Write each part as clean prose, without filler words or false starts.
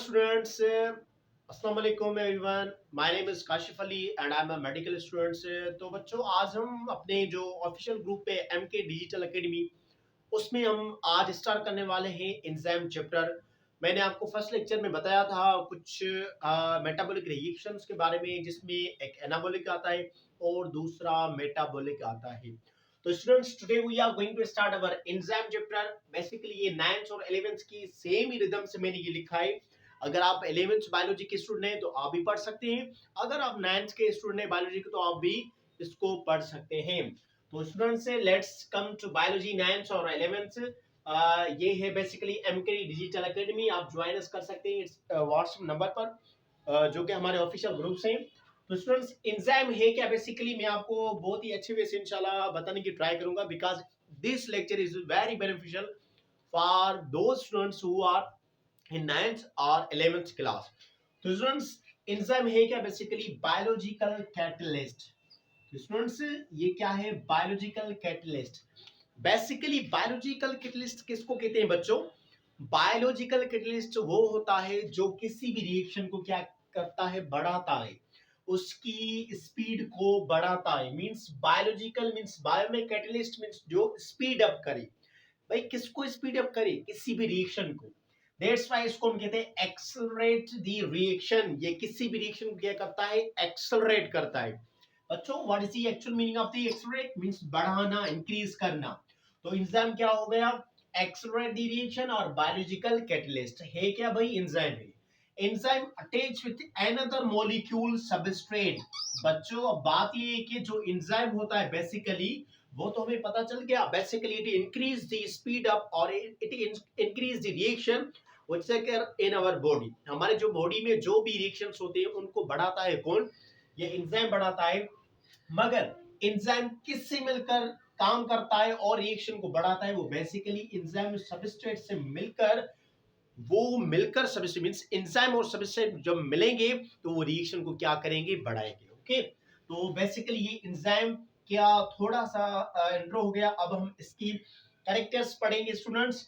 students, अस्सलाम वालेकुम everyone. My name is Kashif Ali and I am a medical student. तो बच्चों, आज हम अपने जो ऑफिशियल ग्रुप पे एमके डिजिटल एकेडमी, उसमें हम आज स्टार्ट करने वाले हैं एंजाइम चैप्टर। मैंने आपको फर्स्ट लेक्चर में बताया था कुछ मेटाबॉलिक रिएक्शंस के बारे में, जिसमें एक एनाबॉलिक आता है और दूसरा मेटाबॉलिक आता है। तो students, today we are going to start our enzyme chapter. Basically ये 9th और 11th की सेम ही रिदम से मैंने ये लिखा है। अगर आप 11th बायोलॉजी के स्टूडेंट हैं तो आप भी पढ़ सकते हैं, अगर आप 9th के स्टूडेंट हैं बायोलॉजी के तो आप भी इसको पढ़ सकते हैं। तो students, let's come to biology 9th और 11th। ये है बेसिकली एमके डिजिटल एकेडमी। आप ज्वाइन कर सकते हैं इस व्हाट्सएप नंबर पर, जो कि हमारे ऑफिशियल ग्रुप्स हैं। तो स्टूडेंट्स, एंजाइम है क्या, बेसिकली मैं आपको बहुत ही अच्छे वे से इंशाल्लाह बताने की ट्राई करूंगा, because this lecture is very beneficial for those students who are in 9th और 11th क्लास। तो स्टूडेंट्स, एंजाइम है क्या, बेसिकली बायोलॉजिकल कैटलिस्ट। तो स्टूडेंट्स, ये क्या है, biological catalyst. Basically biological catalyst किसको कहते हैं बच्चों? बायोलॉजिकल कैटलिस्ट वो होता है जो किसी भी रिएक्शन को क्या करता है, बढ़ाता है, उसकी स्पीड को बढ़ाता है। मींस बायोलॉजिकल मींस बायो में कैटलिस्ट मींस जो स्पीड अप करे। भाई किसको स्पीड अप करे? किसी भी रिएक्शन को। दैट्स व्हाई इसको हम कहते हैं एक्सेलरेट द रिएक्शन। ये किसी भी रिएक्शन को क्या करता है, एक्सेलरेट करता है। बच्चों, what is the actual meaning of the accelerate? Means बढ़ाना, इंक्रीज करना। तो एंजाइम क्या हो गया, एक्सेलरेट द रिएक्शन, और बायोलॉजिकल कैटलिस्ट है क्या भाई, एंजाइम है। Enzyme attach with another molecule substrate. बच्चों, अब बात ये है कि जो एंजाइम होता है बेसिकली, वो तो हमें पता चल गया, basically it increase the speed up और it increase the reaction which occur in our body. हमारे जो बॉडी में जो भी रिएक्शंस होते हैं उनको बढ़ाता है कौन? ये एंजाइम बढ़ाता है। मगर एंजाइम किससे मिलकर काम करता है और रिएक्शन को बढ़ाता है? वो बेसिकली एंजाइम सबस्ट्रेट से मिलकर, वो मिलकर सबस्ट्रेट मींस एंजाइम और सबस्ट्रेट जब मिलेंगे तो वो रिएक्शन को क्या करेंगे, बढ़ाएंगे। ओके, तो बेसिकली ये एंजाइम क्या, थोड़ा सा इंट्रो हो गया। अब हम इसकी कैरेक्टर्स पढ़ेंगे स्टूडेंट्स।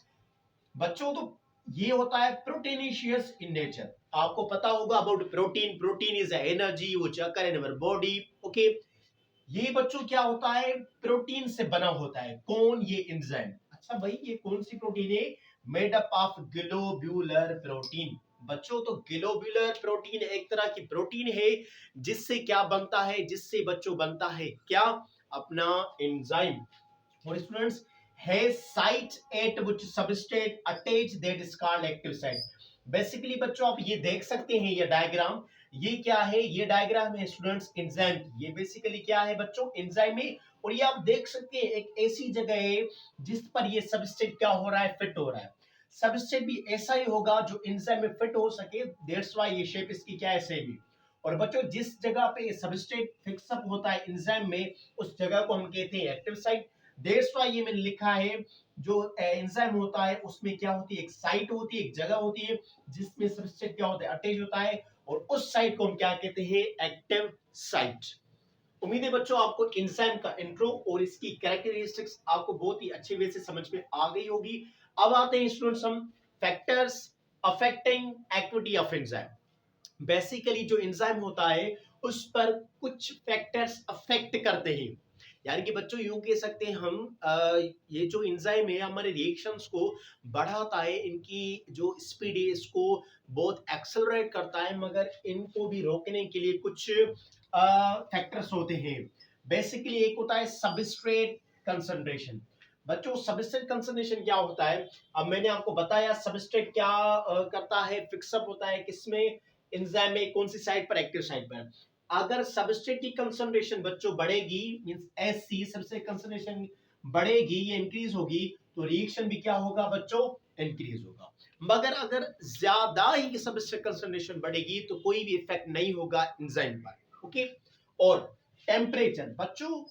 बच्चों, तो ये होता है प्रोटीनेशियस इन नेचर। आपको पता होगा about protein. Protein is energy which occur in our body. Okay, ये बच्चों क्या होता है, प्रोटीन से बना होता है। कौन? ये एंजाइम। अच्छा भाई, ये कौन सी प्रोटीन है? Made up of globular protein. बच्चों, तो ग्लोब्यूलर प्रोटीन एक तरह की प्रोटीन है जिससे क्या बनता है, जिससे बच्चों बनता है क्या, अपना एंजाइम। और स्टूडेंट्स, है site at which substrate attach that is called active site. Basically बच्चों, आप ये देख सकते हैं ये डायग्राम। ये क्या है? ये डायग्राम है स्टूडेंट्स एंजाइम की। ये बेसिकली क्या है बच्चों, एंजाइम है। और ये आप देख सकते हैं एक ऐसी जगह है जिस पर ये सबस्ट्रेट क्या हो रहा है, फिट हो रहा है। सबस्ट्रेट भी ऐसा ही होगा जो एंजाइम में फिट हो सके। दैट्स व्हाई ये शेप इसकी क्या है, सेम ही। और बच्चों, जिस जगह पे सबस्ट्रेट फिक्स अप होता है एंजाइम में, उस जगह को हम कहते हैं एक्टिव साइट। दैट्स व्हाई ये मैंने लिखा है, जो एंजाइम होता है उसमें क्या होती है, एक साइट होती है, एक जगह होती है जिसमें सबस्ट्रेट क्या होता है, अटैच होता है, और उस साइट को हम क्या कहते हैं, एक्टिव साइट। उम्मीद है बच्चों आपको एंजाइम का इंट्रो और इसकी कैरेक्टरिस्टिक्स आपको बहुत ही अच्छे वे से समझ में आ गई होगी। अब आते हैं स्टूडेंट्स हम factors affecting activity of enzyme. Basically जो एंजाइम होता है उस पर कुछ फैक्टर्स अफेक्ट करते हैं। यानी कि बच्चों यूं कह सकते हैं हम, ये जो एंजाइम है हमारे रिएक्शंस को बढ़ाता है, इनकी जो स्पीड है इसको बहुत एक्सेलरेट करता है, मगर इनको भी रोकने के लिए कुछ फैक्टर्स होते हैं। बेसिकली एक होता है सबस्ट्रेट कंसंट्रेशन। बच्चों, सबस्ट्रेट कंसंट्रेशन क्या होता है? अब मैंने आपको बताया सबस्ट्रेट क्या करता है, फिक्सअप होता है किसमें, एंजाइम में। कौन सी साइड पर? एक्टिव साइड पर। अगर सबस्ट्रेट की कंसंट्रेशन बच्चों बढ़ेगी, मींस एससी सबस्ट्रेट कंसंट्रेशन बढ़ेगी, ये इंक्रीज होगी, तो रिएक्शन भी क्या होगा बच्चों, इंक्रीज होगा। मगर अगर ज्यादा ही सबस्ट्रेट कंसंट्रेशन बढ़ेगी तो कोई भी इफेक्ट नहीं होगा एंजाइम पर। ओके, और टेम्परेचर बच्चों,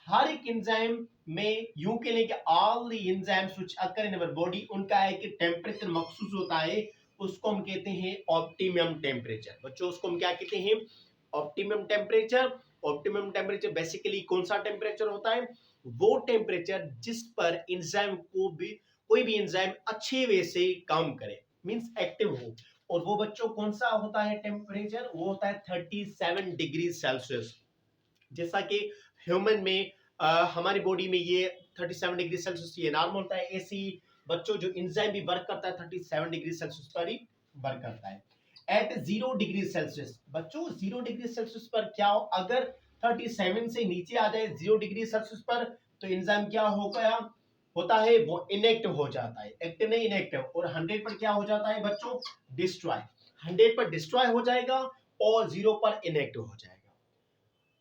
हर एक एंजाइम में यूं कह लें कि all the enzymes which occur in our body, उनका एक टेम्परेचर मखसूस होता है, उसको हम कहते हैं ऑप्टिमम टेम्परेचर। बच्चों, उसको हम क्या कहते हैं, optimum temperature. Optimum temperature basically कौन सा टेम्परेचर होता है? वो टेम्परेचर जिस पर एंजाइम को भी, कोई भी एंजाइम अच्छे वे से काम करे, मींस एक्टिव हो। और वो बच्चों कौन सा होता है टेम्परेचर, वो होता है 37 डिग्री सेल्सियस। जैसा कि ह्यूमन में हमारी बॉडी में ये 37 डिग्री सेल्सियस ये नॉर्मल होता है, ऐसे ही बच्चों जो इंजाइम भी वर्क करता है 37 डिग्री सेल्सियस पर ही वर्क करता है। एट 0 डिग्री सेल्सियस, बच्चों 0 डिग्री सेल्सियस पर क्या हो, अगर 37 से नीचे आ जाए 0 डिग्री सेल्सियस पर, तो इंजाइम क्या हो गया होता है, वो इनएक्टिव हो जाता है, एक्टिव नहीं इनएक्टिव। और 100 पर क्या हो जाता है बच्चों, डिस्ट्रॉय, 100 पर डिस्ट्रॉय हो जाएगा और 0 पर इनएक्टिव हो जाएगा।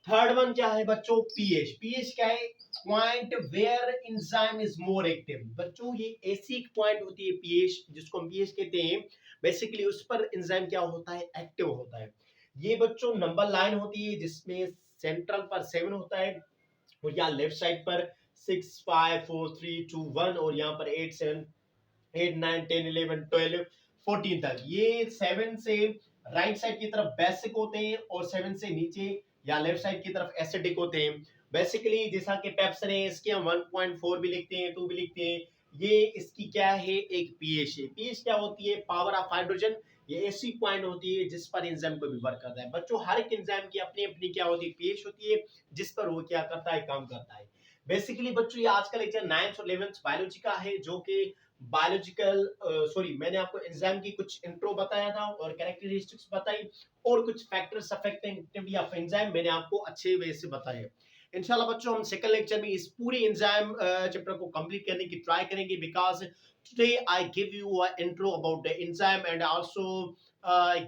थर्ड वन क्या है बच्चों, पीएच। पीएच क्या है, point where enzyme is more active. बच्चों ये ऐसी एक पॉइंट होती है पीएच, जिसको हम पीएच कहते हैं, बेसिकली उस पर एंजाइम क्या होता है, एक्टिव होता है। ये बच्चों नंबर लाइन होती है, जिसमें सेंट्रल पर 7 होता है और यहाँ लेफ्ट साइड पर 6 5 4 3 2 1 और यहाँ पर 8 7 8 9 10 11 12 14 तक। ये 7 से राइट साइड की तरफ बेसिक होते हैं और 7 से नीचे या लेफ्ट साइड की तरफ एसिडिक होते हैं। बेसिकली जैसा कि पेप्सन है, इसके हम 1.4 भी लिखते हैं, 2 भी लिखते हैं। ये इसकी क्या है, एक पीएच है। पीएच क्या होती है, पावर ऑफ हाइड्रोजन। ये ऐसी पॉइंट होती है जिस पर एंजाइम को भी वर्क करता है। बच्चों हर एक एंजाइम की अपनी अपनी क्या होती है, पीएच होती है, जिस पर वो क्या करता है, काम करता है। बेसिकली बच्चों ये आज का लेक्चर 9th और 11th बायोलॉजी का है, जो कि बायोलॉजिकल सॉरी मैंने आपको एंजाइम की कुछ इंट्रो बताया था और कैरेक्टरिस्टिक्स बताई, और कुछ factors affecting activity of enzyme मैंने आपको अच्छे वे से बताए। इंशाल्लाह बच्चों हम सेकंड लेक्चर में इस पूरी एंजाइम चैप्टर को कंप्लीट करने की ट्राई करेंगे, because today I give you a intro about the enzyme and also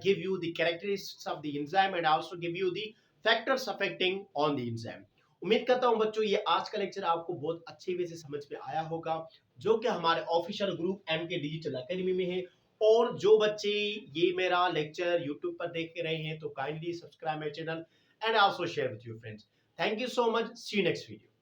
give you the characteristics of the enzyme and also give you the factors affecting on the enzyme। उम्मीद करता हूं बच्चों ये आज का लेक्चर आपको बहुत अच्छे वे से समझ में आया होगा, जो कि हमारे official group MK digital academy में है। और जो बच्चे ये मेरा लेक्चर यूट्यूब पर देख रहे हैं तो kindly subscribe my channel and also share with your friends. Thank you so much, see you next video.